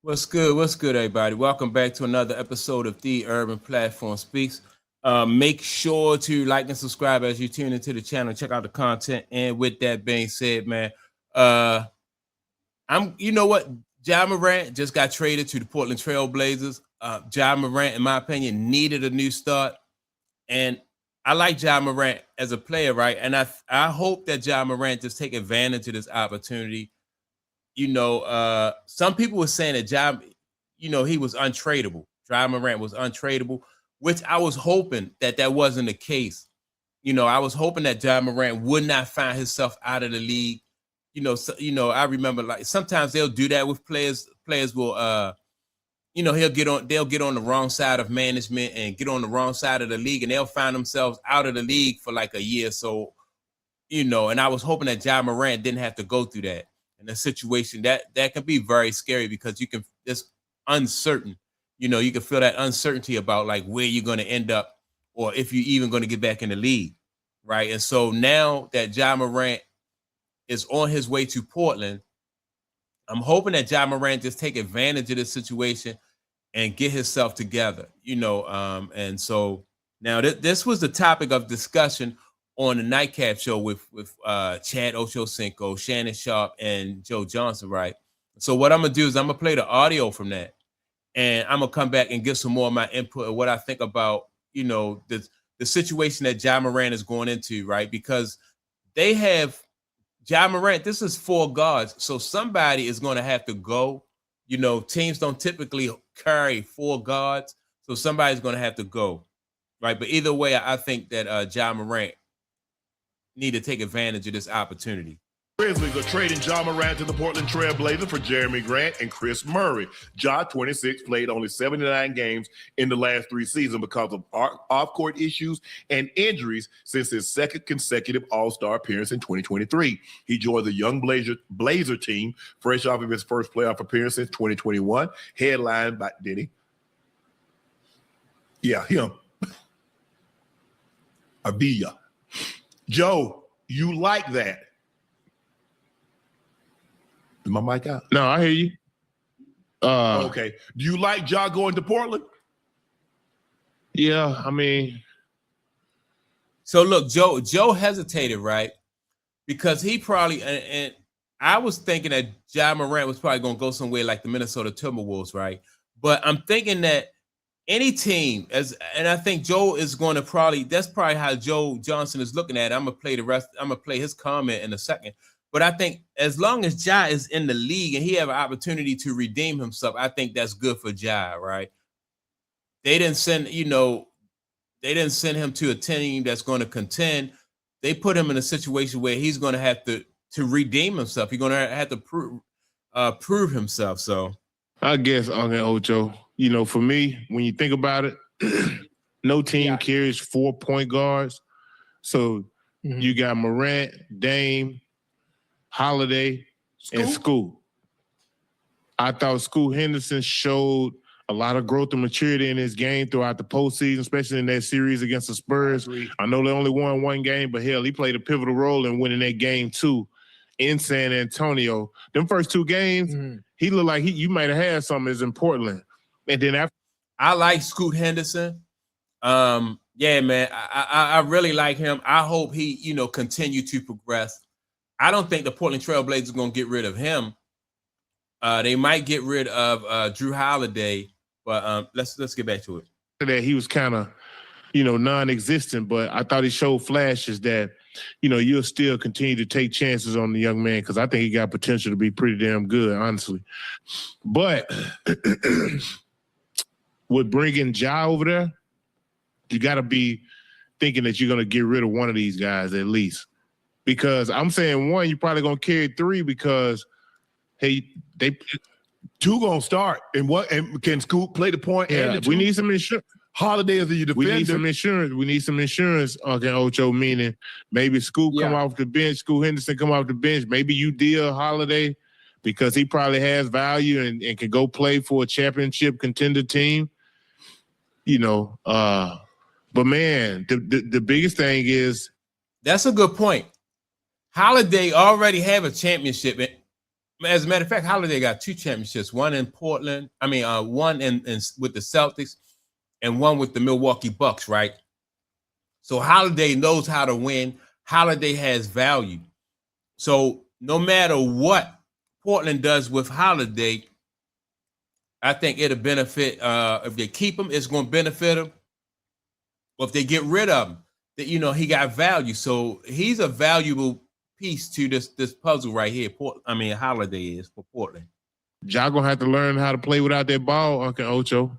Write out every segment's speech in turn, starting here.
What's good? What's good, everybody? Welcome back to another episode of The Urban Platform Speaks. Make sure to like and subscribe as you tune into the channel. Check out the content. And with that being said, man, you know what? Ja Morant just got traded to the Portland Trail Blazers. Ja Morant, in my opinion, needed a new start. And I like Ja Morant as a player, right? And I hope that Ja Morant just take advantage of this opportunity. Some people were saying that he was untradeable. Ja Morant was untradeable, which I was hoping that wasn't the case. I was hoping that Ja Morant would not find himself out of the league. I remember like sometimes they'll do that with players. Players will, they'll get on the wrong side of management and get on the wrong side of the league, and they'll find themselves out of the league for like a year. So, and I was hoping that Ja Morant didn't have to go through that. In a situation that can be very scary because it's uncertain. You can feel that uncertainty about like where you're going to end up or if you're even going to get back in the league, right? And so now that Ja Morant is on his way to Portland, I'm hoping that Ja Morant just take advantage of this situation and get himself together, and so now this was the topic of discussion on the Nightcap Show with Chad Ochocinco, Shannon Sharp, and Joe Johnson, right? So what I'm gonna do is I'm gonna play the audio from that, and I'm gonna come back and give some more of my input of what I think about the situation that Ja Morant is going into, right? Because they have Ja Morant. This is 4 guards, so somebody is going to have to go. Teams don't typically carry 4 guards, so somebody's going to have to go, right? But either way, I think that Ja Morant need to take advantage of this opportunity. Grizzlies are trading Ja Morant to the Portland Trail Blazers for Jeremy Grant and Chris Murray. Ja, 26, played only 79 games in the last 3 seasons because of off-court issues and injuries since his second consecutive All-Star appearance in 2023. He joined the young Blazer team fresh off of his first playoff appearance since 2021, headlined by Denny. Yeah, him. Avila. Joe, you like that? Is my mic out? No, I hear you. Okay. Do you like Ja going to Portland? Yeah, I mean. So look, Joe hesitated, right? Because he probably and I was thinking that Ja Morant was probably going to go somewhere like the Minnesota Timberwolves, right? But I'm thinking that any team, and I think Joe is going to that's probably how Joe Johnson is looking at it. I'm gonna play his comment in a second. But I think as long as Ja is in the league and he have an opportunity to redeem himself, I think that's good for Ja, right? They didn't send him to a team that's going to contend. They put him in a situation where he's going to have to redeem himself. He's going to have to prove himself. So I guess, Uncle Ocho, for me, when you think about it, no team carries 4 point guards. So you got Morant, Dame, Holiday, and Scoot. I thought Scoot Henderson showed a lot of growth and maturity in his game throughout the postseason, especially in that series against the Spurs. I know they only won 1 game, but hell, he played a pivotal role in winning that game too in San Antonio. Them first 2 games, he looked like you might have had something as in Portland. And then after, I like Scoot Henderson. Yeah, man, I really like him. I hope he, continue to progress. I don't think the Portland Trail Blazers are going to get rid of him. They might get rid of Jrue Holiday, but let's get back to it. That he was kind of, non-existent, but I thought he showed flashes that, you'll still continue to take chances on the young man because I think he got potential to be pretty damn good, honestly. But with bringing Ja over there, you got to be thinking that you're going to get rid of one of these guys at least. Because I'm saying 1, you're probably going to carry 3 because, hey, 2 going to start. And can Scoot play the point? Yeah, we need some insurance. Holiday is the defender. We need some insurance. We need some insurance, Uncle Ocho, meaning maybe Scoot come off the bench, Scoot Henderson come off the bench. Maybe you deal Holiday because he probably has value and can go play for a championship contender team. But man, the biggest thing is that's a good point. Holiday already have a championship As a matter of fact, Holiday got 2 championships, one in Portland. I mean, one in with the Celtics and one with the Milwaukee Bucks, right? So Holiday knows how to win. Holiday has value. So no matter what Portland does with Holiday, I think it'll benefit. If they keep him, it's going to benefit him. Or if they get rid of him, that he got value. So he's a valuable piece to this puzzle right here. Holiday is for Portland. Y'all gonna have to learn how to play without that ball, Uncle Ocho.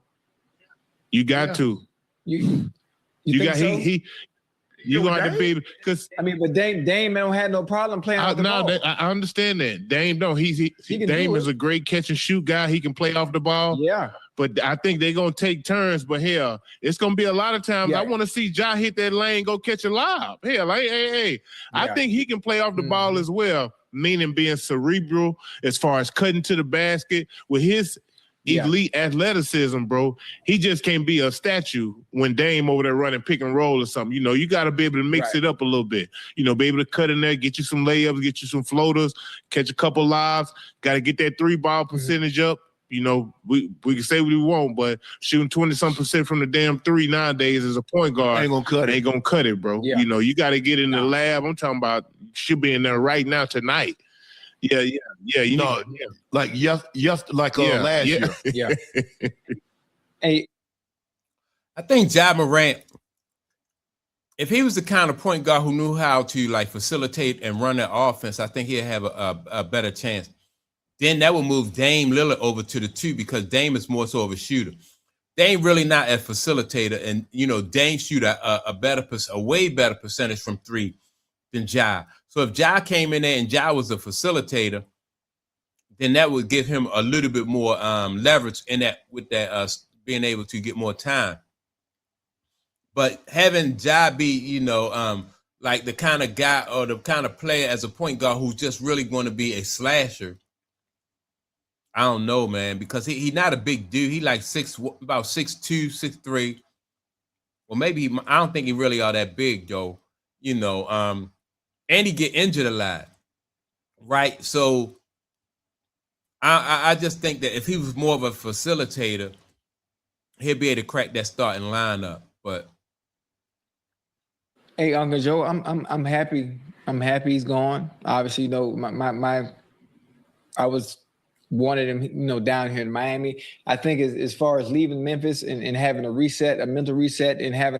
You got to. You got so? You gonna have to be because but Dame don't have no problem playing off the ball. I understand that. Dame don't. Dame is a great catch and shoot guy. He can play off the ball. Yeah. But I think they're gonna take turns. But hell, it's gonna be a lot of times. I want to see Ja hit that lane, go catch a lob. Hell, hey. I think he can play off the ball as well, meaning being cerebral as far as cutting to the basket with his elite athleticism, bro. He just can't be a statue when Dame over there running pick and roll or something. You got to be able to mix it up a little bit. Be able to cut in there, get you some layups, get you some floaters, catch a couple lobs. Got to get that 3-ball percentage up. We can say what we want, but shooting 20-some% from the damn 3 nowadays as a point guard ain't gonna cut it, bro. Yeah. You got to get in the lab. I'm talking about should be in there right now tonight. Yeah. Like last year. Yeah. Hey, I think Ja Morant, if he was the kind of point guard who knew how to facilitate and run that offense, I think he'd have a better chance. Then that would move Dame Lillard over to the 2 because Dame is more so of a shooter. Dame really not a facilitator, and Dame shoot a way better percentage from 3 than Ja. So if Ja came in there and Ja was a facilitator, then that would give him a little bit more leverage in that with that being able to get more time. But having Ja be, like the kind of guy or the kind of player as a point guard who's just really going to be a slasher, I don't know, man, because he's not a big dude. He like about 6'2", 6'3". Well, maybe I don't think he really are that big, though. And he get injured a lot, right? So I just think that if he was more of a facilitator, he'd be able to crack that starting lineup. But hey, Uncle Joe, I'm happy. I'm happy he's gone. Obviously, I was wanted him, down here in Miami. I think as far as leaving Memphis and having a mental reset, and having,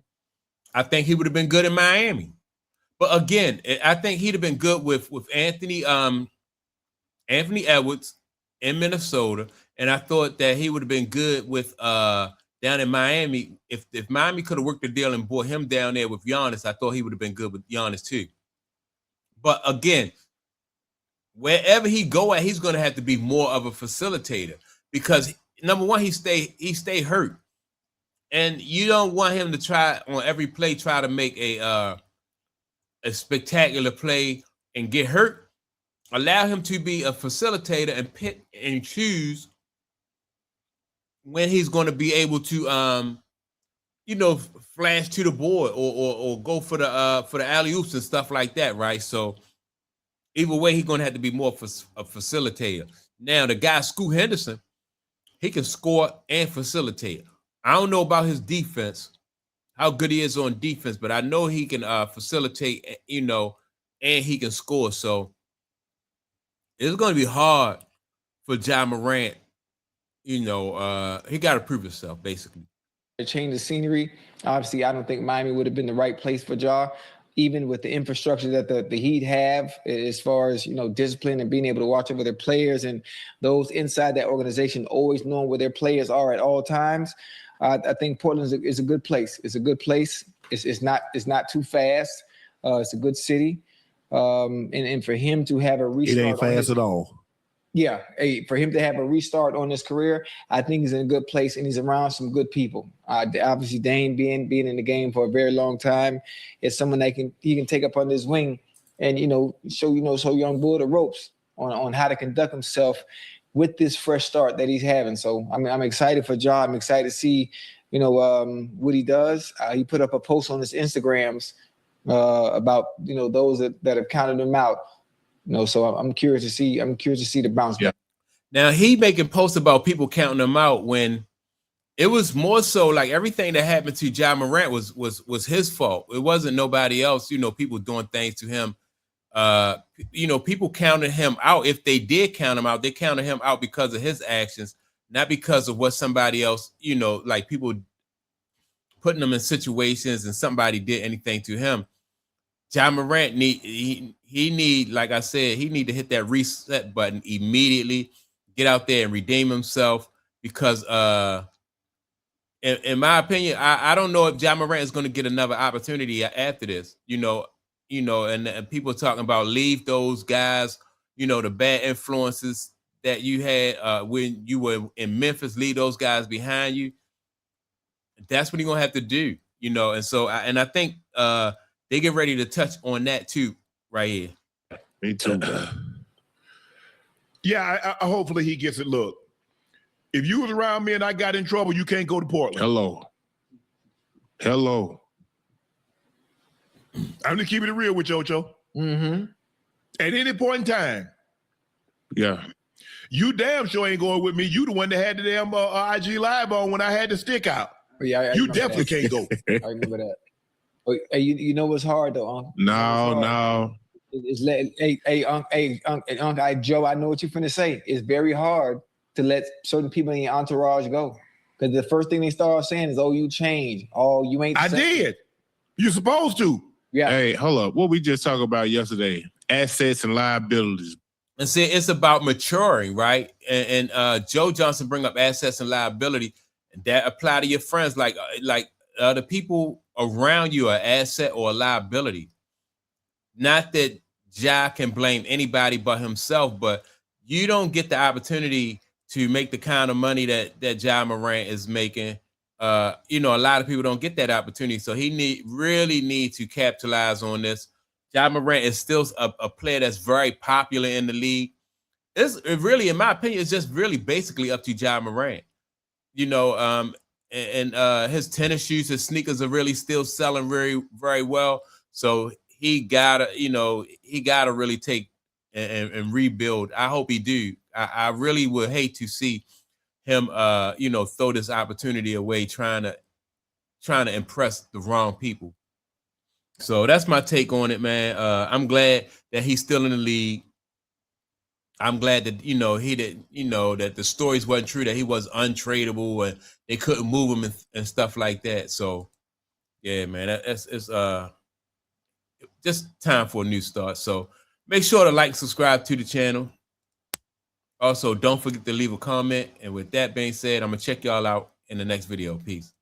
I think he would have been good in Miami. But again, I think he'd have been good with Anthony Edwards in Minnesota, and I thought that he would have been good with down in Miami. If Miami could have worked the deal and brought him down there with Giannis, I thought he would have been good with Giannis too. But again, wherever he go at, he's going to have to be more of a facilitator because number one, he stay hurt, and you don't want him to try on every play try to make a spectacular play and get hurt. Allow him to be a facilitator and pick and choose when he's going to be able to flash to the board or go for the alley-oops and stuff like that, right? So either way, he's going to have to be more of a facilitator. Now, the guy, Scoot Henderson, he can score and facilitate. I don't know about his defense, how good he is on defense, but I know he can facilitate, and he can score. So it's going to be hard for Ja Morant. He got to prove himself, basically. Change the scenery. Obviously, I don't think Miami would have been the right place for Ja, even with the infrastructure that the Heat have as far as, discipline and being able to watch over their players and those inside that organization always knowing where their players are at all times. I think Portland is a good place. It's a good place. It's not too fast. It's a good city. And for him to have a restart. It ain't fast at all. Yeah, for him to have a restart on his career, I think he's in a good place and he's around some good people. Obviously, Dame being in the game for a very long time is someone that he can take up under his wing and show young Bull the ropes on how to conduct himself with this fresh start that he's having. So I'm excited for Ja. I'm excited to see what he does. He put up a post on his Instagrams about those that have counted him out. So I'm curious to see. I'm curious to see the bounce back. Now he making posts about people counting him out when it was more so like everything that happened to Ja Morant was his fault. It wasn't nobody else. People doing things to him. People counted him out. If they did count him out, they counted him out because of his actions, not because of what somebody else. Like people putting them in situations and somebody did anything to him. Ja Morant need, like I said, he need to hit that reset button immediately. Get out there and redeem himself because in my opinion, I don't know if Ja Morant is going to get another opportunity after this. And people talking about leave those guys, the bad influences that you had when you were in Memphis, leave those guys behind you. That's what you're gonna have to do, And so, I think they get ready to touch on that too, right here. Me too. Yeah, I hopefully he gets it. Look, if you was around me and I got in trouble, you can't go to Portland. Hello. I'm just keeping it real with you, Ocho. Mm-hmm. At any point in time. Yeah. You damn sure ain't going with me. You the one that had the damn IG Live on when I had the stick out. Oh, yeah, you definitely can't go. I remember that. Oh, hey, you know what's hard though, No. It's Joe, I know what you're finna say. It's very hard to let certain people in your entourage go. Because the first thing they start saying is, oh, you changed. Oh, you ain't I did. You're supposed to. Yeah. Hey, hold up. What we just talked about yesterday, assets and liabilities. And see, it's about maturing, right? And Joe Johnson bring up assets and liability, and that apply to your friends. Like the people around you are asset or a liability. Not that Ja can blame anybody but himself, but you don't get the opportunity to make the kind of money that Ja Morant is making. A lot of people don't get that opportunity, so he really need to capitalize on this. Ja Morant is still a player that's very popular in the league. It really, in my opinion, it's just really basically up to Ja Morant. His tennis shoes, his sneakers are really still selling very, very well. So he gotta really take and rebuild. I hope he do. I really would hate to see him throw this opportunity away trying to impress the wrong people. So that's my take on it, man. I'm glad that he's still in the league. I'm glad that he did, that the stories wasn't true, that he was untradeable and they couldn't move him and stuff like that. So yeah, man, it's just time for a new start. So make sure to like, subscribe to the channel. Also, don't forget to leave a comment. And with that being said, I'm gonna check y'all out in the next video. Peace.